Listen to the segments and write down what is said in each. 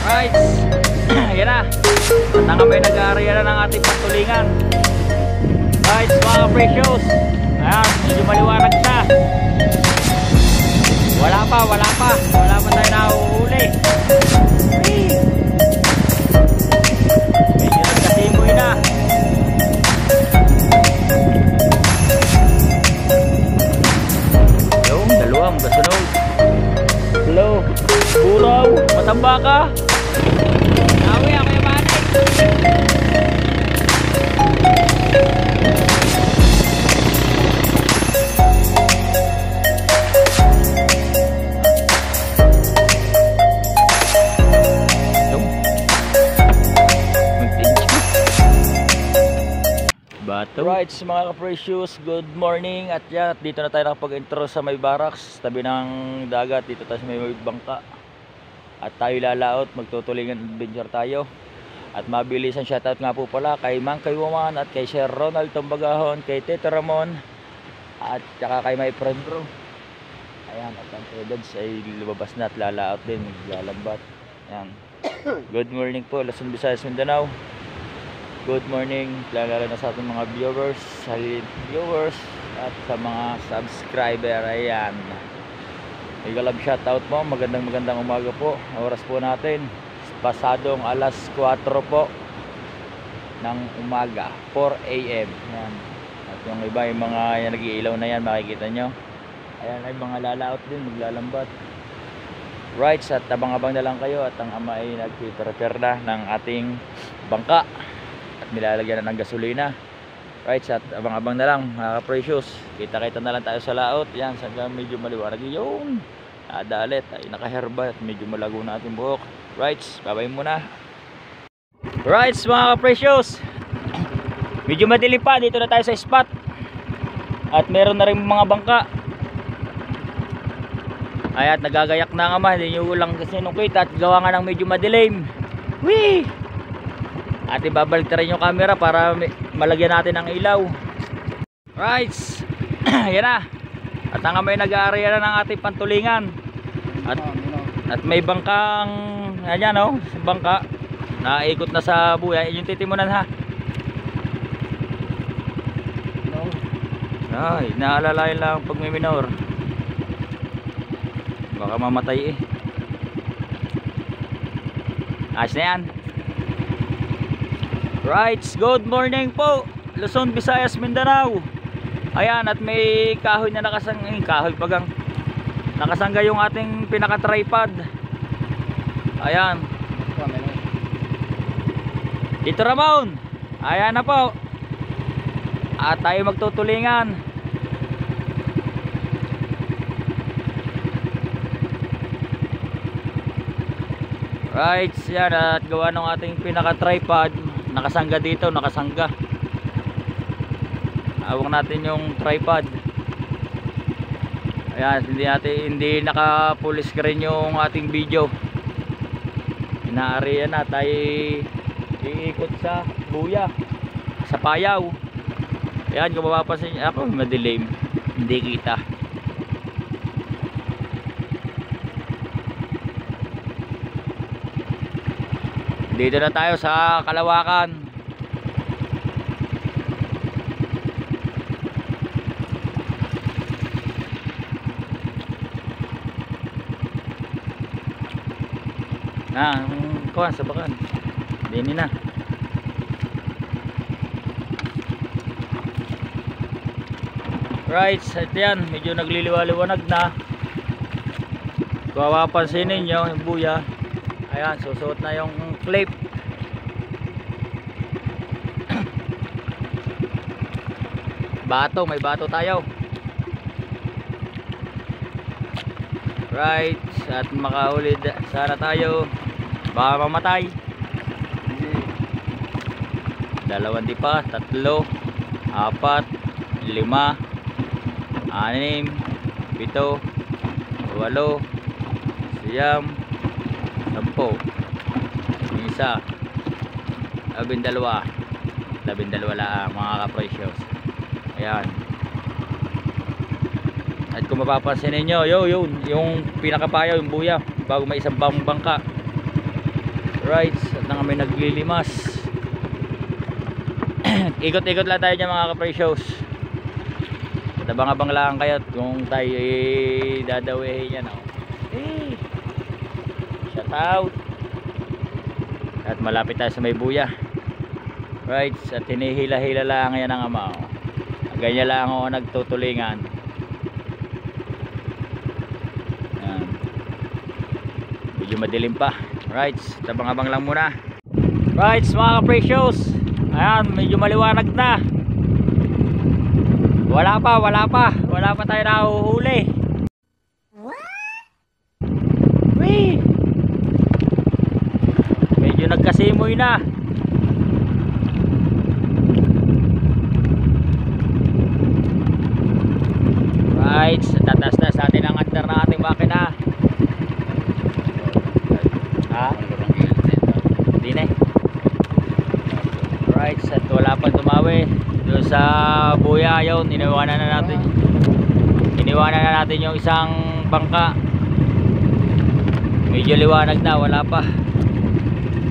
Right. Yan na. At ang kami nag-aarya na ng ating patulingan. Right, mga precious. Ayan, medyo maliwanag na. Wala pa tayo nahuhuli. Medyo nagkasimoy na. Yung dalawang kasunod. Hello, buraw, matamba ka. Nawi ako yung manik. Right, mga ka-precious, good morning. At yan, dito na tayo nakapag-intro sa may barracks, tabi ng dagat. Dito tayo sa may bangka. At tayo lalaot, magtutulingan adventure tayo. At mabilisan shoutout nga po pala kay Mang Kaywaman at kay Sir Ronald Tombagahon, kay Tito Ramon, at saka kay my friend bro. Ayan, at ang Edads ay lumabas na at lalaot din, maglalambat. Ayan. Good morning po, Luzon, Visayas, Mindanao. Good morning, lalo na sa ating mga viewers, silent viewers, at sa mga subscriber. Ayan, igalab shoutout mo, magandang umaga po. Oras po natin, pasadong alas 4 po ng umaga, 4 AM. Ayan. At yung iba, yung mga nag-iilaw na yan, makikita nyo. Ayan, ay mga lalaot din, maglalambat. Right, at abang-abang na lang kayo. At ang ama ay nag-prepare na ng ating bangka at nilalagyan na ng gasolina. Right, at abang-abang na lang mga precious. Kita-kita na lang tayo sa laot. Yan, hanggang medyo maliwanag yung dalit ay nakaherba at medyo malago na ating buhok. Right, babay muna. Right, mga precious, medyo madilim pa. Dito na tayo sa spot. At meron na rin mga bangka. Ay, at nagagayak na nga man. Hindi nyo lang kasi nung kita. At gawa nga ng medyo madilim. Wee! At ibabalik na rin yung camera para malagyan natin ng ilaw. Right. Yan na. At ang may nag-aarya na ng ating pantulingan. At may bangkang ayan o, bangka naikot na sa buya. Yung titimunan ha. Ay, naalalayan lang pag may minor. Baka mamatay eh. Ayos na yan. Right, good morning po, Luzon, Visayas, Mindanao. Ayan, at may kahoy na nakasangga yung ating pinaka-tripod. Ayan. Dito Ramon. Ayan na po. At tayo magtutulingan. Right, yan, at gawa ng ating pinaka-tripod. Nakasangga dito, nakasangga. Awang natin yung tripod. Ayan, hindi naka-full screen yung ating video. Inaariyan na tayo iikot sa buya, sa payaw. Ayan, kung mapapansin ako, madilim, hindi kita. Dito na tayo sa kalawakan. Kuha sa bakan. Dini na. Right, at yan, medyo nagliliwaliwanag na. Kung mapapansin ninyo, yung buya. Ayan, susuot na yung clip. Bato, may bato tayo. Right, at makahuli sana tayo. Baka mamatay. 2 di pa, 3, 4, 5, 6, 7, 8, 8, 9, 10, isa, 12 lang mga ka-precious. Ayan. At kung mapapansin ninyo, yun, yung pinakapayaw, yung buya, bago may isang bangka. Right, at na kami naglilimas. Ikot-ikot lang tayo dyan mga ka-precious. At abang-abang lang kayo kung tayo dadawihin yan. Hey, shout out. At malapit tayo sa may buya. Right, at hinihila-hila lang yan ang ama. Ganyan lang ako nagtutulingan. Yan. Medyo madilim pa. Right, tabang-abang lang muna. Right, mga ka-precious. Ayan, medyo maliwanag na. Wala pa tayo nahuhuli. Wee! Medyo nagkasimoy na. Right, tatas-tas natin ang andar na ating makina. Ha? Hindi na. Right, at wala pa tumawi. Doon sa buya yun, iniwanan na natin yung isang bangka. Medyo liwanag na, wala pa.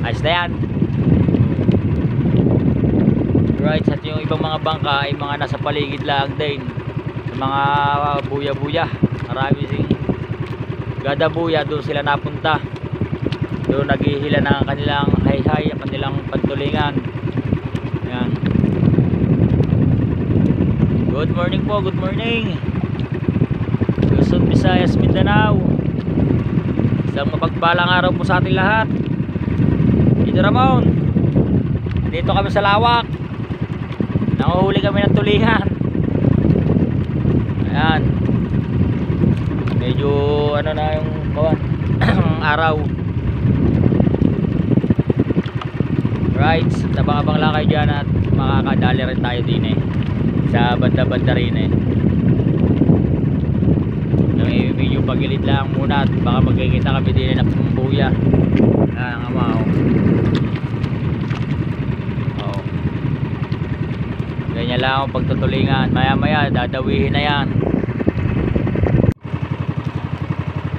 Ayos na yan. Right, at yung ibang mga bangka ay mga nasa paligid lang din. Sa mga buya-buya. Marami sing gada buya, doon sila napunta. Doon naghihila ng kanilang hay-hay, kanilang pantulingan. Ayan. Good morning po, good morning. Luzon, Visayas, Mindanao. Isang mapagpalang araw po sa ating lahat. Dito Ramon. Dito kami sa lawak. Nanguhuli kami ng tulingan. Ayan. Medyo ano na yung kawan araw. Right, tabang-abang lang kayo dyan at makakadali rin tayo din sa banda-banda rin yung medyo pagilid lang muna at baka magkikita kami din ng pumbuya. Ayan ang ama ganyan lang ang pagtutulingan. Maya maya dadawihin na yan.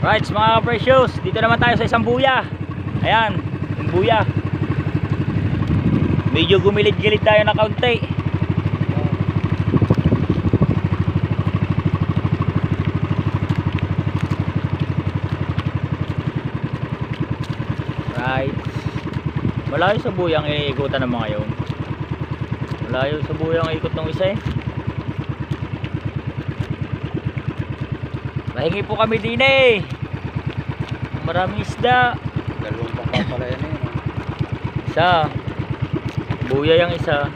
Right, mga precious, dito naman tayo sa isang buya. Ayan, yung buya. Medyo gumilid-gilid tayo na kaunti. Right. Malayo sa buyang iikutan ng mga yun. Malayo sa buyang ikot ng isa Mahingi po kami din Maraming isda. Dalawang bangka pala yan Isa. Buya yung isa.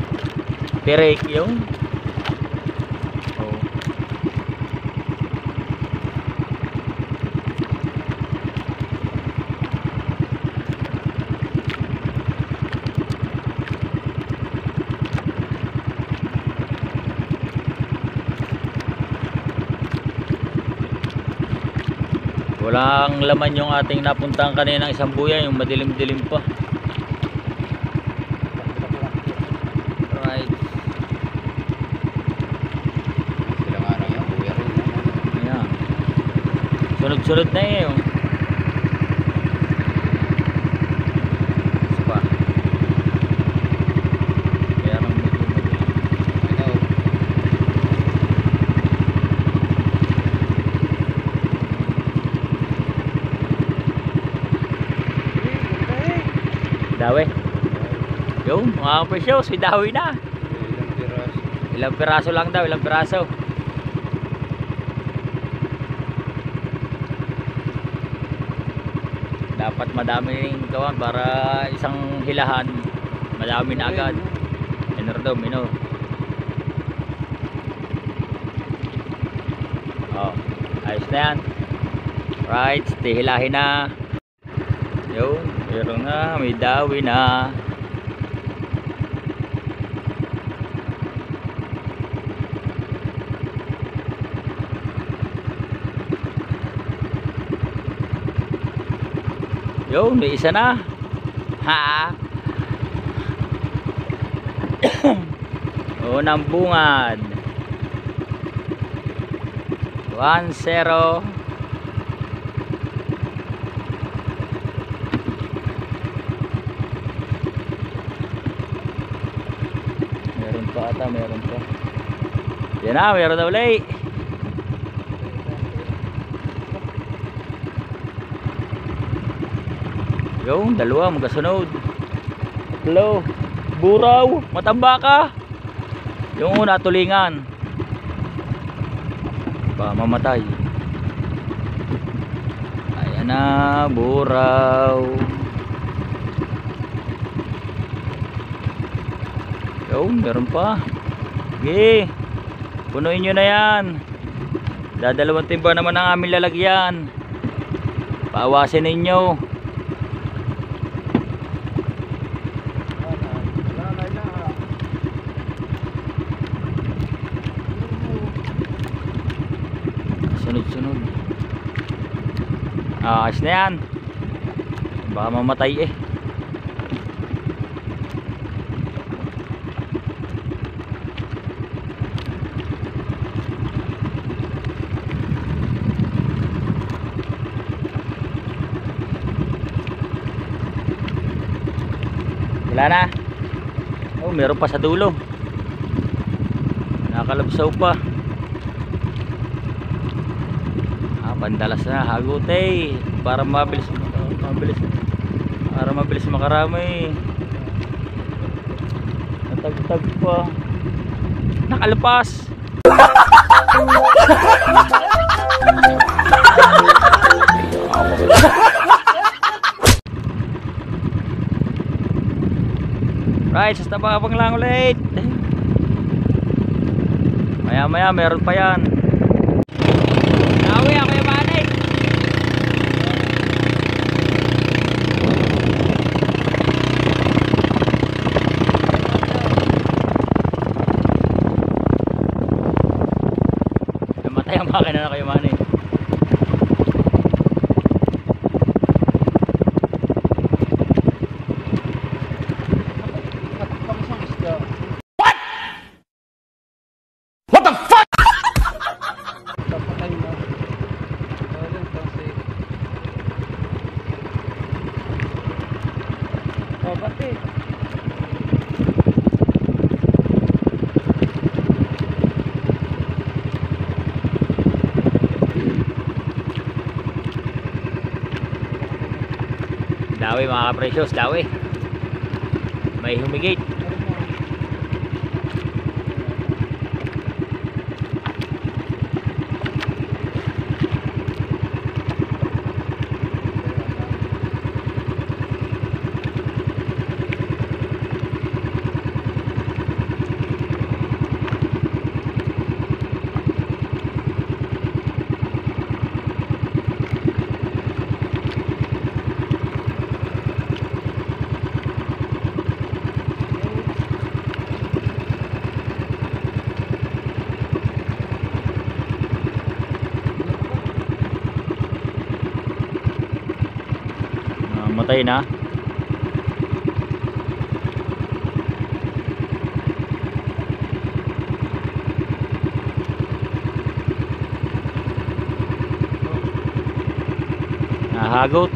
Perek yung. Walang laman yung ating napuntahan kanina ng isang buya, yung madilim-dilim pa. Right. Sila nga lang yung buya rin. Ayan. Sunod-sunod na yung. Isa pa. Kaya nang medyo madilim. Dawi. Yung mga precious, may dawi na. Ilang piraso lang daw, ilang piraso. Dapat madami ring kawan para isang hilahan. Madami na agad. Minor daw, minor. Oh, ayos na yan. Right, tihilahin na. Yung, meron na, may dawi na. Yung, may isa na. Ha? Unang bungad. 1-0. pa ata, meron pa. Yan na, meron na ulit. Yung dalawa magkasunod. Hello, buraw, matamba ka. Yung una tulingan, pa mamatay. Ayan na, buraw. Yung meron pa. Sige, punuin nyo na yan. Dadalawang timba naman ang aming lalagyan. Paawasin ninyo. Sunod-sunod. Ayos na yan. Baka mamatay eh. Wala na. Oh, meron pa sa dulo. Nakalabsaw pa. Pandalas na, hagote para mabilis makarami. Natagtag pa. Nakalpas. Right, sa tabang lang ulit. Maya meron pa yan. Nawi ako yung manay. Namatay ang makina na kayo manay. Dawi mga ka-precious, dawi. May humigate. Matay na. Nahagot.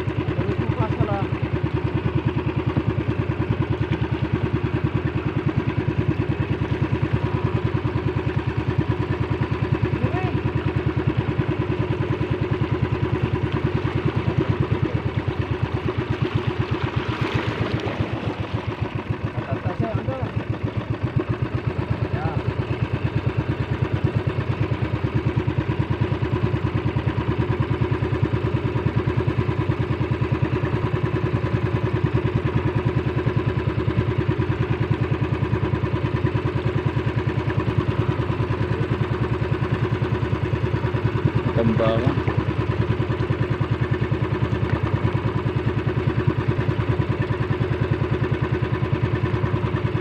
Tambangan.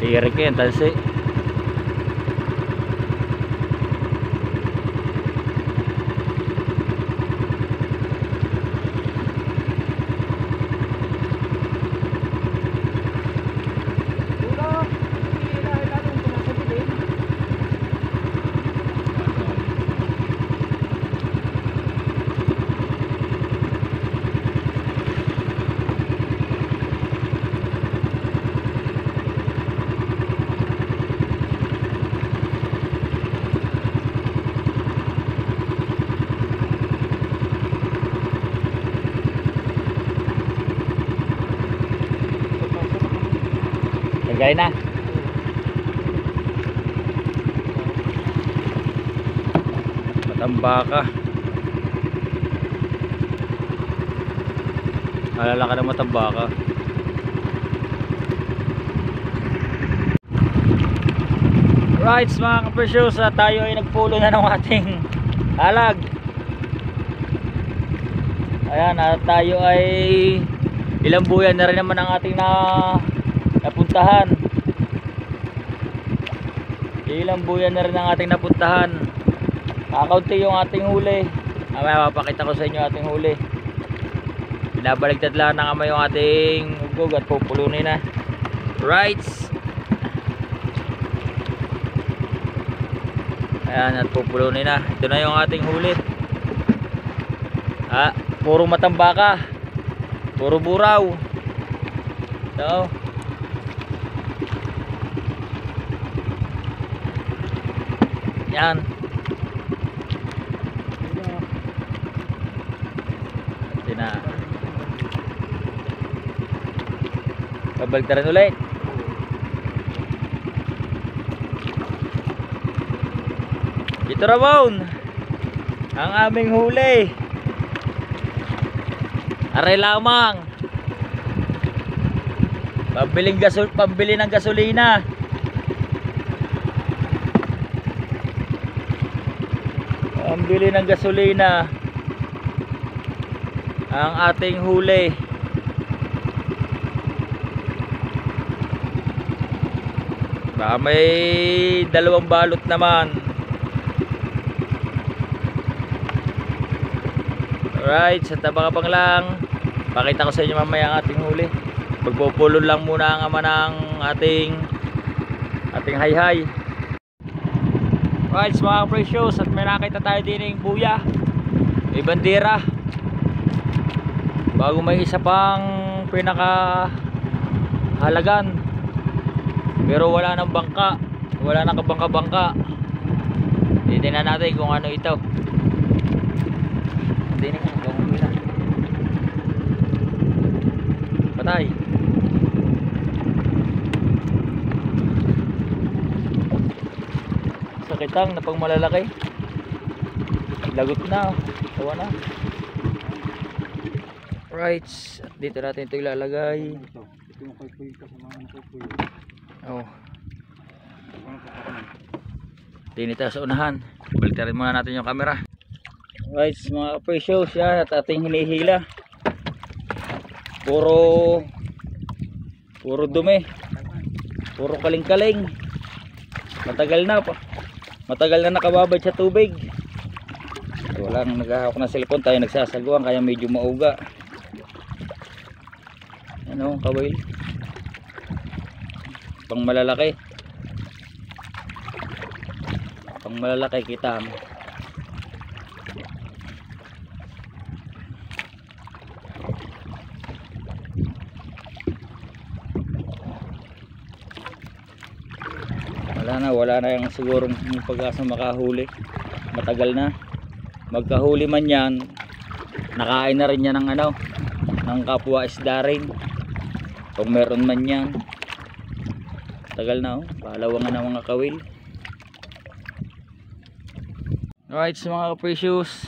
Tirik yan, tansi. Galing na. Matambaka. Alala ka ng matambaka. Right mga ka-precious, tayo ay nagpulo na ng ating halag. Ayan, tayo ay ilang buyan na rin naman ang ating napuntahan. Ilang buyan na rin ang ating napuntahan. Kakaunti yung ating huli. Mamaya mapakita ko sa inyo ating huli. Binabaligtad lang na kamay yung ating ugog at pupulunin na. Right. Ayan, at pupulunin na. Ito na yung ating huli. Puro matambaka. Puro buraw. So, yan. Ito na. Babaligtaran ulit. Ito Ramon, ang aming huli. Aray lamang. Pambili ng gasolina. Pambili ng gasolina. Ang ating huli. Baka may 2 balot naman. Alright, sa tabang-abang lang. Pakita ko sa inyo mamaya ang ating huli. Pagpupulon lang muna ang ama ng ating hayhay. Alright mga precious, at may nakita tayo din yung buya. May bandera. Bago may isa pang pinaka halagan. Pero wala nang bangka. Wala nang kabangka-bangka. Titignan natin kung ano ito. Patay. Sakitang na pang malalaki. Lagot na. Tawa na. Right. Dito natin ito ilalagay. Oh. Tinita sa unahan. Baliktarin muna natin yung camera. Right mga precious, yan at ating hinihila. Puro dumi. Puro kaling-kaling. Matagal na nakababad sa tubig. Walang naghahawak na cellphone, tayo nagsasaguan kaya medyo mauga. Ano, kawil. Pang malalaki. Pang malalaki kita mo. Wala na yung sigurong pag-asa makahuli. Matagal na. Magkahuli man yan, nakain na rin yan ng kapwa isda rin. Kung meron man yan. Tagal na, palawangan ng mga kawil. Alright mga precious,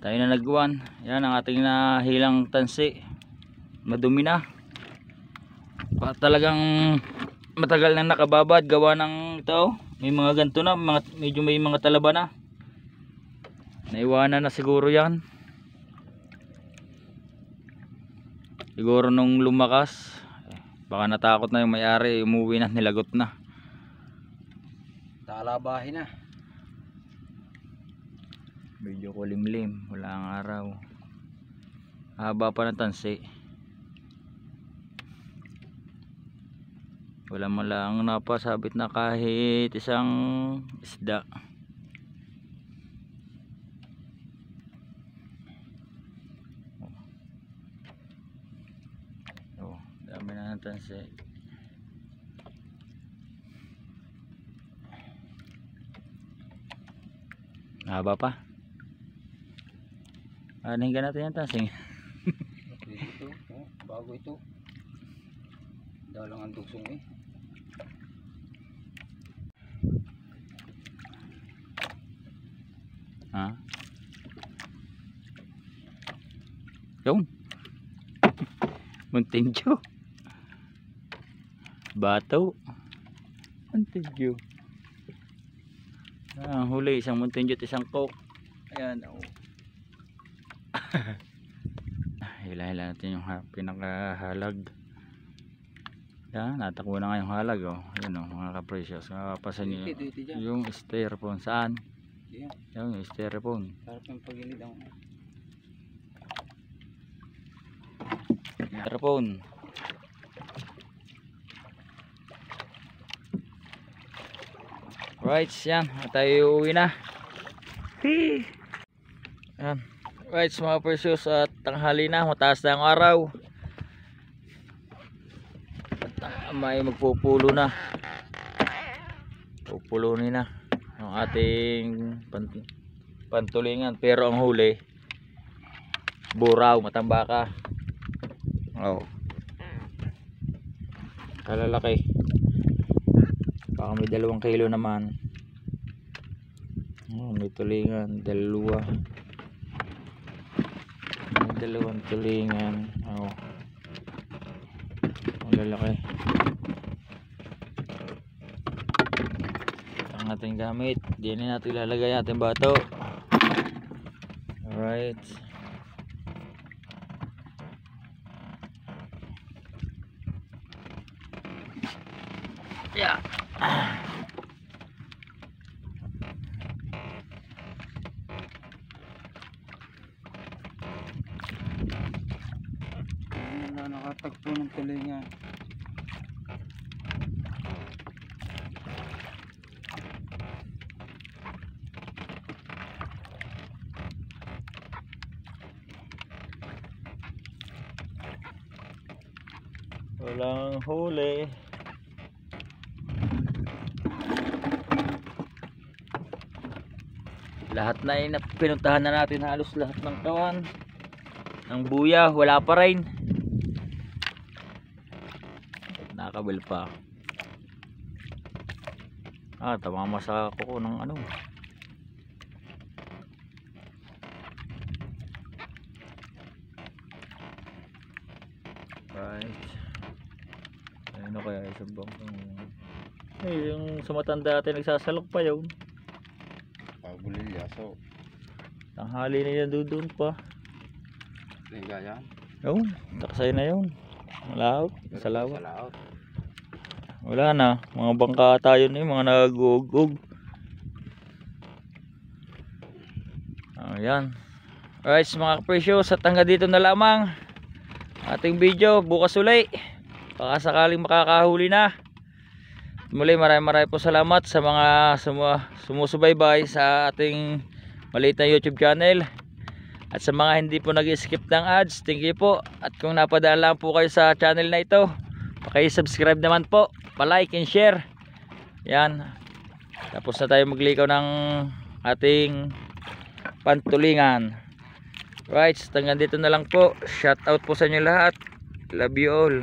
tayo na nagwan. Yan ang ating nahilang tansi. Madumi na. Talagang matagal na nakababad gawa ng ito. May mga ganto na, medyo may mga talaba na. Naiwanan na siguro yan. Siguro nung lumakas, baka natakot na yung may-ari, umuwi na, nilagot na. Talabahin na. Medyo kulimlim, wala ang araw. Haba pa ng tansi. Wala man lang napasabit na kahit isang isda. Dami na ng tansi. Haba pa. Anahin ka natin yung tansing. Ito, bago ito. Dalang ang dugsong eh. Ha? Yung Montenjo. Bato. Montenjo. Huli isang Montenjo at isang coke. Ayan. Oh. Hila-hila natin yung pinakahalag. Yan, natakbo na nga yung halag. Oh. Ayan o, mga ka-precious. Mapapasan nyo yung styrofoam. Saan? Yan. Yung styrofoam. Sarap yung pagilid ako. Styrofoam. Right, yan. Tayo uwi na. Yan. Right, mga precious, at tanghali na. Mataas na ang araw. At may magpupulo na. Pupulunin na ang ating pantulingan. Pero ang huli, buraw, matambaka. Oh. Kalalaki. Baka may 2 kilo naman. Oh, may tulingan, 2. May 2 tulingan. Oh. Ang lalaki. Ang ating gamit. Diyan natin ilalagay ating bato. Alright. Yeah. Wala nakatagpo ng tulingan. Walang huli. Lahat na pinuntahan na natin, halos lahat ng kawan. Ang buya, wala pa rin. Nakabil pa. Tamama sa kuko ng ano. Right. Ano kaya isang bangkang. Yung sa matanda natin nagsasalok pa yun. Pagulilyaso. Tanghali na yan doon pa. Tingga yan. Yun, taksay na yun. Malaot, sa lawa. Salaot. Wala na, mga bangka tayo na yun, mga nagugug. Ayan. Alright mga precious, at hanggang dito na lamang ating video. Bukas uli, baka sakaling makakahuli na. Muli maraming po salamat sa mga sumusubaybay sa ating maliit na YouTube channel. At sa mga hindi po nag-skip ng ads, thank you po. At kung napadaan lang po kayo sa channel na ito, paki-subscribe naman po, pa-like and share. Yan. Tapos na tayo maglikaw ng ating pantulingan. Right, hanggang dito na lang po. Shout out po sa inyo lahat. Love you all.